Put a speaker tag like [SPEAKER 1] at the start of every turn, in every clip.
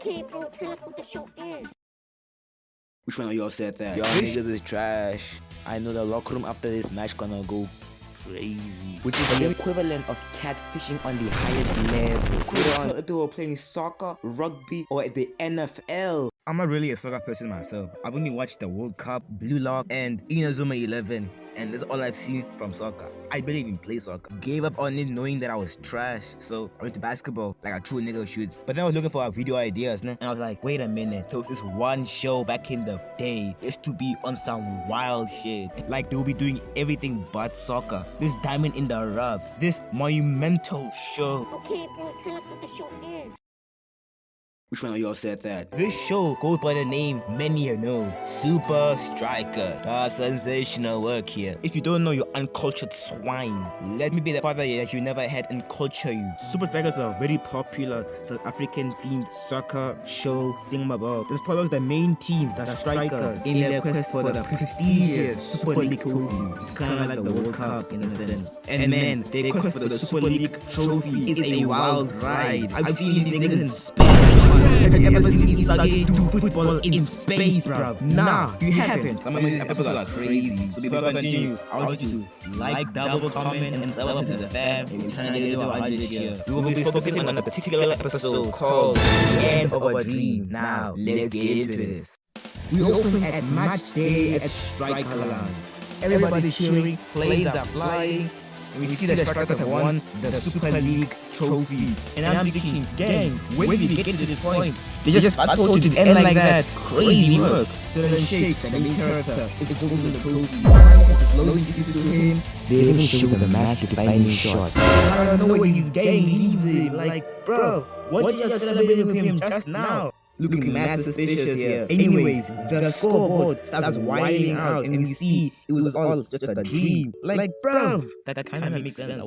[SPEAKER 1] Okay, bro, tell us what the show is.
[SPEAKER 2] Which one of y'all said that?
[SPEAKER 3] Y'all niggas is trash. I know the locker room after this match gonna go crazy. Which is the equivalent of catfishing on the highest level. Whether they were playing soccer, rugby, or at the NFL.
[SPEAKER 2] I'm not really a soccer person myself. I've only watched the World Cup, Blue Lock, and Inazuma 11. And that's all I've seen from soccer. I barely even play soccer. Gave up on it knowing that I was trash. So I went to basketball like a true nigga should. But then I was looking for video ideas, and I was like, wait a minute. There was this one show back in the day. It used to be on some wild shit. Like they will be doing everything but soccer. This diamond in the roughs. This monumental show.
[SPEAKER 1] Okay, bro, tell us what the show is.
[SPEAKER 2] Which one of y'all said that? This show goes by the name many know, Supa Strikas. Sensational work here. If you don't know, you're uncultured swine. Let me be the father that you never had and culture you. Supa Strikas is a very popular South African themed soccer show thingamabob. This follows the main team, the Strikers, in their quest for the prestigious Super League trophy. It's kind of like the World Cup in a sense. And man, their quest for the Super League trophy is a wild ride. I've seen these niggas in space. Have you ever seen Sage do football in space, bruv? Nah, you haven't. Some of these episodes are crazy. So before I continue, I want you to like, double, comment, and sub up to the fam. We're trying to get to 100 here. We will be focusing on a particular episode called The End of a Dream. Now, let's get into this. We open at match day at Strikerland. Everybody's cheering, planes are flying, and we see the Strikers have won the Super League trophy. And I'm thinking, gang, when did we get to this point? They just fast forward to the end like that. Crazy work. So then Shakes, the main character, is holding the trophy. It's slowly kisses to him. They even show the match defining shot. I don't know where he's getting easy. Like, bro, what did you celebrate with him just now? Looking mad suspicious here. Anyways, the scoreboard starts wilding out and we see it was all just a dream. Like, bruv, that kind of makes sense.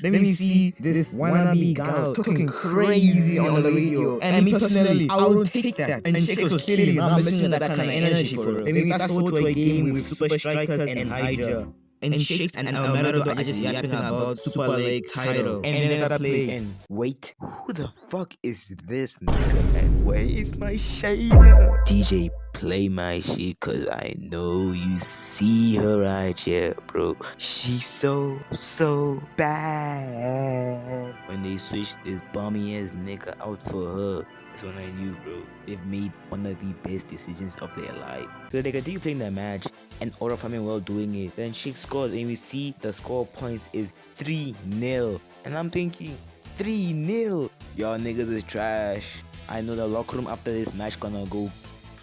[SPEAKER 2] Then we see this wannabe gal talking crazy on the radio. And me personally, I would take that. And Shakes was clearly not missing that kind of energy for her. Then we fast forward to a game with Supa Strikas and Hydra. And Shakes and Almeida are just yapping about Super League title. And then they start playing. And wait, who the fuck is this nigga? And where is my Shayla? DJ, play my shit, cause I know you see her right here, bro. She's so bad. When they switched this bummy ass nigga out for her, that's when I knew, bro, they've made one of the best decisions of their life. So they continue playing their match and all of them while doing it. Then Shake scores and we see the score points is 3-0. And I'm thinking, 3-0? Y'all niggas is trash. I know the locker room after this match gonna go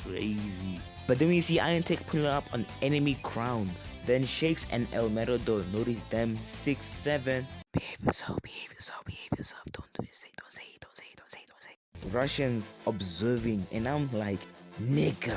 [SPEAKER 2] crazy. But then we see Iron Tech pulling up on enemy crowns. Then Shakes and El Merado notice them 6-7. Behave yourself. Don't do it. Don't say it. Russians observing, and I'm like, nigga,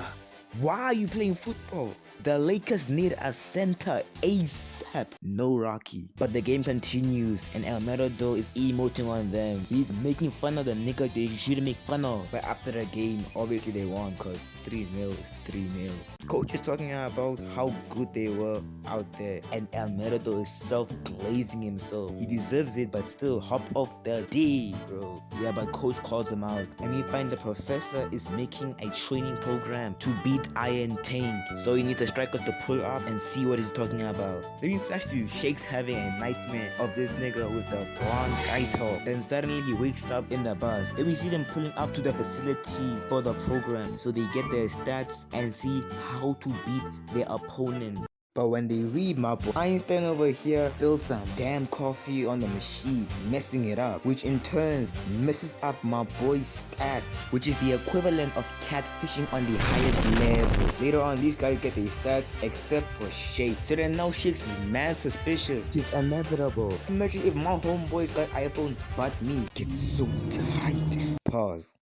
[SPEAKER 2] why are you playing football? The Lakers need a center ASAP. No Rocky. But the game continues and El Merado is emoting on them. He's making fun of the nigga they shouldn't make fun of. But after the game, obviously they won because 3-0 is 3-0. Coach is talking about how good they were out there. And El Merado is self-glazing himself. He deserves it, but still hop off the D, bro. Yeah, but coach calls him out. And we find the professor is making a training program to beat Iron Tank. So he needs the Strikers to pull up and see what he's talking about. Then we flash to Shakes having a nightmare of this nigga with the bronchitis. Then suddenly he wakes up in the bus. Then we see them pulling up to the facility for the program so they get their stats and see how to beat their opponents. But when they read, my boy Einstein over here built some damn coffee on the machine, messing it up, which in turn messes up my boy's stats, which is the equivalent of catfishing on the highest level. Later on, these guys get their stats except for Shake. So then now Shakes is mad suspicious. He's inevitable. Imagine if my homeboys got iPhones but me. Gets so tight. Pause.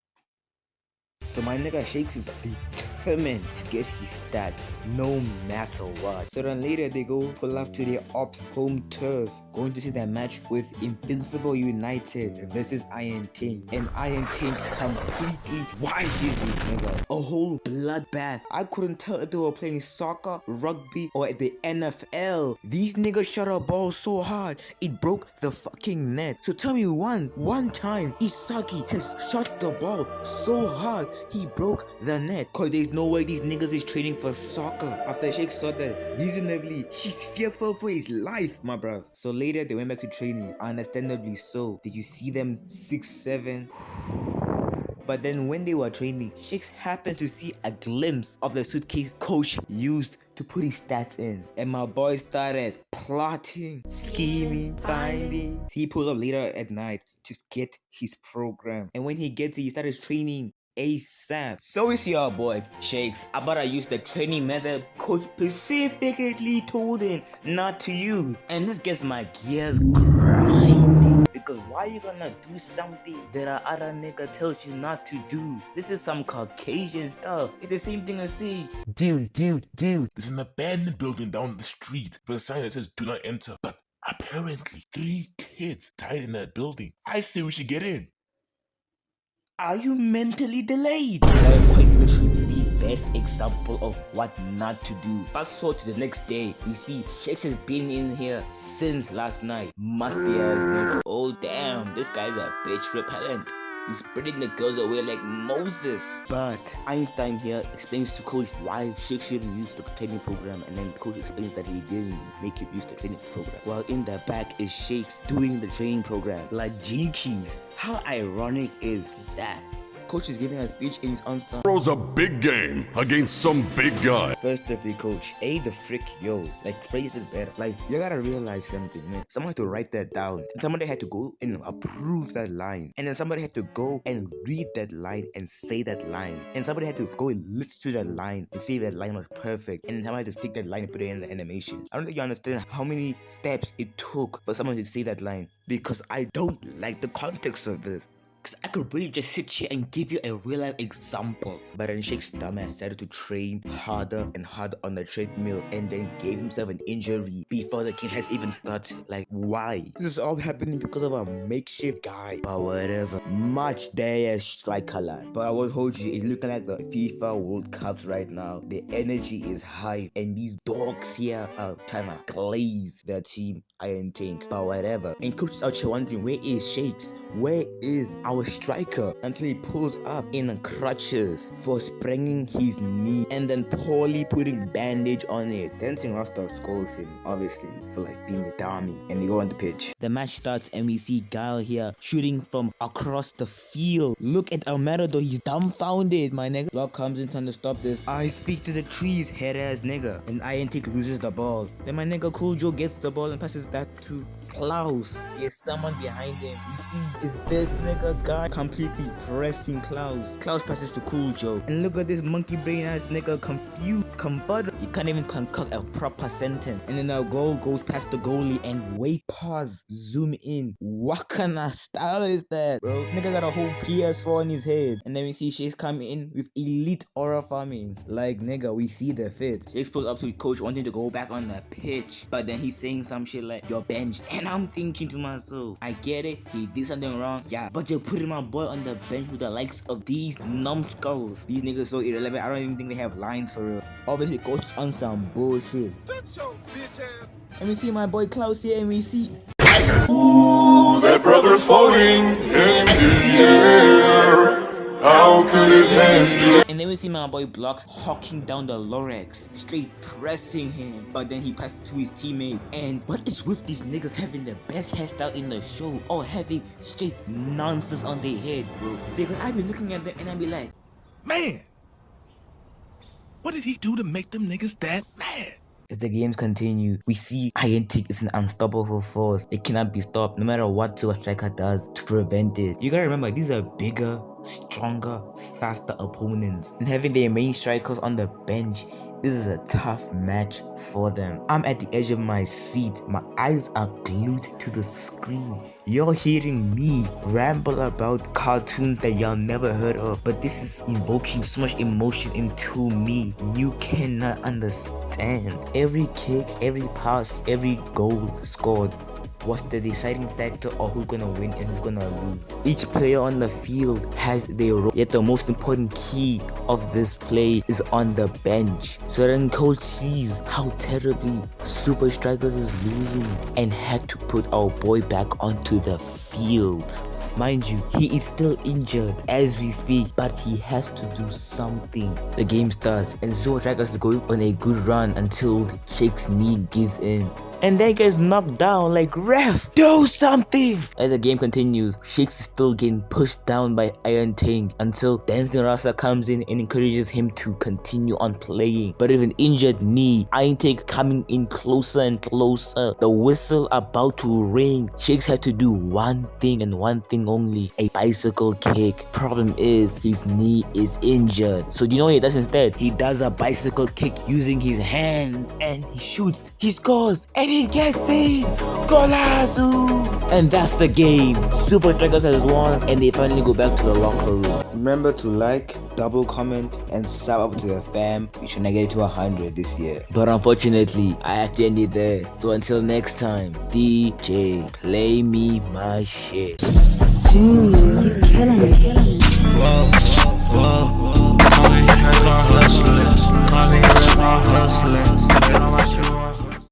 [SPEAKER 2] So my nigga Shakes is the
[SPEAKER 3] determined to get his stats no matter what. So then later they go pull up to their ops home turf, going to see their match with Invincible United versus Iron Tank. And Iron Tank completely wiped this nigga. A whole bloodbath. I couldn't tell if they were playing soccer, rugby, or at the NFL. These niggas shot a ball so hard it broke the fucking net. So tell me one time Isaki has shot the ball so hard he broke the net. Cause there's no way these niggas is training for soccer. After Sheikh saw that reasonably, he's fearful for his life, my bruv. So later they went back to training, understandably so. Did you see them 6'7"? But then when they were training, Sheiks happened to see a glimpse of the suitcase coach used to put his stats in. And my boy started plotting, scheming, finding. He pulls up later at night to get his program. And when he gets it, he started training ASAP. So is your boy Sheiks about to use the training method coach specifically told him not to use. And this gets my gears grinding. Because why you gonna do something that a other nigga tells you not to do? This is some Caucasian stuff. It's the same thing as say, dude.
[SPEAKER 4] There's an abandoned building down the street with a sign that says do not enter. But apparently 3 kids died in that building. I say we should get in.
[SPEAKER 3] Are you mentally delayed? That is quite literally the best example of what not to do. Fast forward to the next day, you see Sheiks has been in here since last night. Musty ass nigga. Oh damn, this guy's a bitch repellent. He's spreading the girls away like Moses. But Einstein here explains to coach why Sheikh shouldn't use the training program, and then the coach explains that he didn't make him use the training program. While in the back is Sheiks doing the training program like G Keys. How ironic is that? Coach is giving a speech in his own song.
[SPEAKER 5] Bro's a big game against some big guy.
[SPEAKER 3] First of all, coach, the frick yo, like phrase it better. Like you gotta realize something, man. Someone had to write that down. Somebody had to go and approve that line, and then somebody had to go and read that line and say that line, and somebody had to go and listen to that line and say that line was perfect, and then somebody had to take that line and put it in the animation. I don't think you understand how many steps it took for someone to say that line, because I don't like the context of this. Cause I could really just sit here and give you a real life example. But then Sheiks dumbass started to train harder and harder on the treadmill, and then gave himself an injury before the game has even started. Like, why? This is all happening because of a makeshift guy. But whatever. Much there striker lad. But I won't hold you, it's looking like the FIFA World Cups right now. The energy is high, and these dogs here are trying to glaze their team Iron Tank. But whatever. And coach is out here wondering, where is Sheiks? Where is our striker? Until he pulls up in crutches for spraining his knee, and then poorly putting bandage on it. Dancing Rasta scolds him, obviously, for like being the dummy, and they go on the pitch. The match starts and we see Guile here shooting from across the field. Look at Almerado, he's dumbfounded, my nigga. Block comes in trying to stop this. I speak to the trees, head ass nigga. And Iron Tank loses the ball. Then my nigga Cool Joe gets the ball and passes back to Klaus. There's someone behind him. You see, is this nigga guy completely pressing Klaus. Klaus passes to Cool Joe. And look at this monkey brain ass nigga confused, converted. He can't even concoct a proper sentence. And then our goal goes past the goalie and wait, pause, zoom in. What kind of style is that, bro? Nigga got a whole PS4 in his head. And then we see Sheiks coming in with elite aura farming. Like, nigga, we see the fit. Sheiks pulls up to coach wanting to go back on the pitch. But then he's saying some shit like, you're benched. And I'm thinking to myself, I get it, he did something wrong, yeah, but you're putting my boy on the bench with the likes of these numbskulls. These niggas so irrelevant, I don't even think they have lines for real. Obviously, coach is on some bullshit. And we see my boy Klaus here, and we see,
[SPEAKER 5] Ooh, that brother's floating in the air. How could his hands do?
[SPEAKER 3] and then we see my boy Blocks hawking down the Lorex, straight pressing him. But then he passes to his teammate. And what is with these niggas having the best hairstyle in the show, or having straight nonsense on their head, bro? Because I be looking at them and I be like,
[SPEAKER 4] Man, what did he do to make them niggas that mad?
[SPEAKER 3] as the games continue, we see Iron Tank is an unstoppable force. It cannot be stopped no matter what Supa Strikas does to prevent it. You gotta remember, these are bigger, stronger, faster opponents. And having their main strikers on the bench, this is a tough match for them. I'm at the edge of my seat. My eyes are glued to the screen. You're hearing me ramble about cartoons that y'all never heard of, but this is invoking so much emotion into me. You cannot understand. Every kick, every pass, every goal scored was the deciding factor of who's gonna win and who's gonna lose. Each player on the field has their role, yet the most important key of this play is on the bench. So then coach sees how terribly Supa Strikas is losing and had to put our boy back onto the field. Mind you, he is still injured as we speak, but he has to do something. The game starts and Supa Strikas is going on a good run until Shake's knee gives in. And then gets knocked down like, ref, do something! As the game continues, Shakes is still getting pushed down by Iron Tank until Dancing Rasa comes in and encourages him to continue on playing. But with an injured knee, Iron Tank coming in closer and closer, the whistle about to ring, Shakes had to do one thing and one thing only, a bicycle kick. Problem is, his knee is injured. So do you know what he does instead? He does a bicycle kick using his hands and he shoots, he scores, and he gets in! Golazo! And that's the game. Supa Strikas has won and they finally go back to the locker room.
[SPEAKER 2] Remember to like, double comment, and sub up to the fam. We should not get it to 100 this year.
[SPEAKER 3] But unfortunately, I have to end it there. So until next time, DJ, play me my shit.
[SPEAKER 1] You're killing me.
[SPEAKER 2] Whoa, whoa, whoa.